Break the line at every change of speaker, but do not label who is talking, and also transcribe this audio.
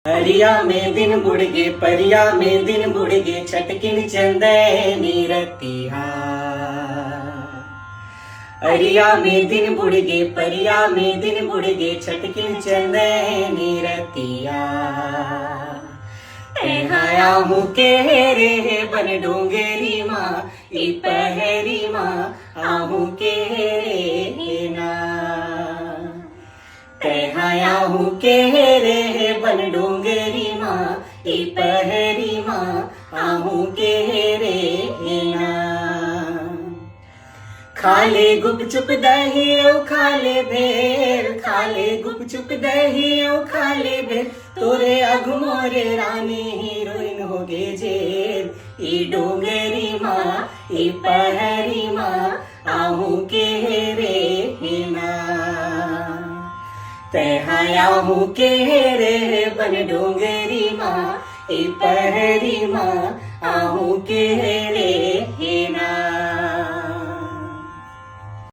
परिया में दिन बुड़ गे, परिया में दिन बुड़ गे, छटकिन चंदे नीरतिया। अरिया में दिन बुड़ गे, परिया में दिन बुड़ गे, छटकिन चंदे नीरतिया। आया हूँ के रे बन डोंगेरी माँ, ई पहरी माँ आहू के रे ना। आया हूँ के रे बन डोंगेरी माँ, ई पहरी माँ आहू के रे ना। खाले गुपचुप दही ओ खाले भेल, खाले गुपचुप दही ओ खाले भेल, तोरे अघु मोरे रानी हीरोइन हो गे जेल। ई डोंगरी माँ ई पहरी माँ आहू के रे ना। तैहाया हूँ के रे बन डोंगरी माँ, ई पहरी माँ आहू के